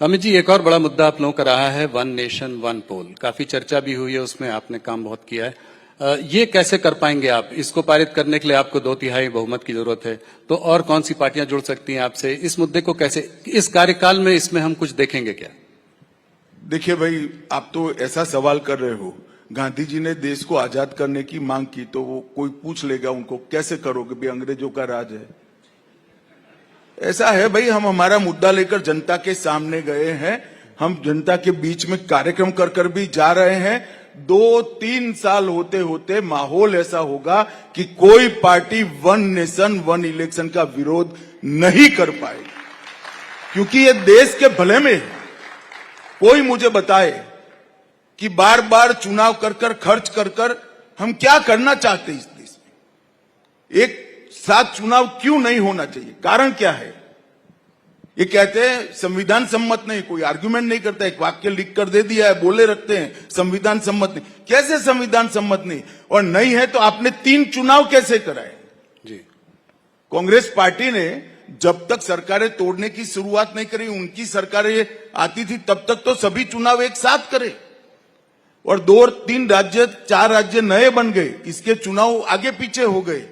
अमित जी, एक और बड़ा मुद्दा आप लोगों का रहा है वन नेशन वन पोल। काफी चर्चा भी हुई है, उसमें आपने काम बहुत किया है। ये कैसे कर पाएंगे आप? इसको पारित करने के लिए आपको 2/3 बहुमत की जरूरत है, तो और कौन सी पार्टियां जुड़ सकती हैं आपसे? इस मुद्दे को कैसे, इस कार्यकाल में इसमें हम कुछ देखेंगे क्या? देखिए भाई, आप तो ऐसा सवाल कर रहे हो। गांधी जी ने देश को आजाद करने की मांग की, तो वो कोई पूछ लेगा उनको कैसे करोगे भाई, अंग्रेजों का राज है। ऐसा है भाई, हम हमारा मुद्दा लेकर जनता के सामने गए हैं। हम जनता के बीच में कार्यक्रम कर कर भी जा रहे हैं। 2-3 साल होते होते माहौल ऐसा होगा कि कोई party one nation one election का विरोध नहीं कर पाएगी, क्योंकि ये देश के भले में है। कोई मुझे बताए कि बार बार चुनाव कर कर खर्च कर कर हम क्या करना चाहते हैं इस देश में। एक साथ चुनाव क्यों नहीं होना चाहिए? कारण क्या है? ये कहते हैं संविधान सम्मत नहीं, कोई आर्गुमेंट नहीं करता, एक वाक्य लिख कर दे दिया है, बोले रखते हैं संविधान सम्मत नहीं। कैसे संविधान सम्मत नहीं? और नहीं है तो आपने 3 चुनाव कैसे कराए? जी, कांग्रेस पार्टी ने जब तक सरकारें तोड़ने की शुरुआत नहीं करी, उनकी सरकारें आती थी, तब तक तो सभी चुनाव एक साथ करे, और 2-3 राज्य 4 राज्य नए बन गए, इसके चुनाव आगे पीछे हो गए।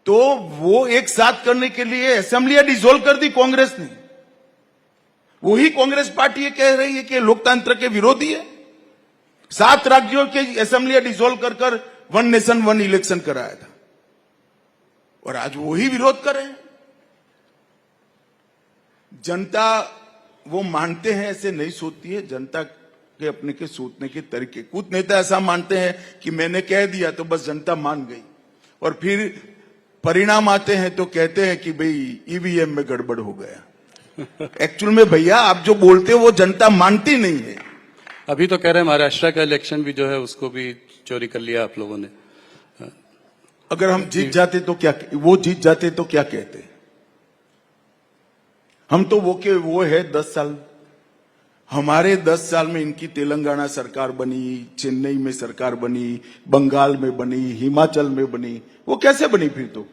तो वो एक साथ करने के लिए असेंबलियां डिसॉल्व कर दी कांग्रेस ने। वही कांग्रेस पार्टी ये कह रही है कि लोकतंत्र के विरोधी है। 7 राज्यों के असेंबलियां डिसॉल्व कर कर वन नेशन वन इलेक्शन कराया था, और आज वही विरोध कर रहे हैं। जनता वो मानते हैं, ऐसे नहीं सोचती है। जनता के अपने के सोचने के तरीके, कुछ नेता ऐसा मानते हैं कि मैंने कह दिया तो बस जनता मान गई, और फिर परिणाम आते हैं तो कहते हैं कि भाई ईवीएम में गड़बड़ हो गया। एक्चुअल में भैया आप जो बोलते हो वो जनता मानती नहीं है। अभी तो कह रहे हैं महाराष्ट्र का इलेक्शन भी जो है उसको भी चोरी कर लिया आप लोगों ने। अगर हम जीत जाते तो क्या, वो जीत जाते तो क्या कहते? हम तो वो है 10 साल। हमारे 10 साल में इनकी तेलंगाना सरकार बनी, चेन्नई में सरकार बनी, बंगाल में बनी, हिमाचल में बनी। वो कैसे बनी फिर तो?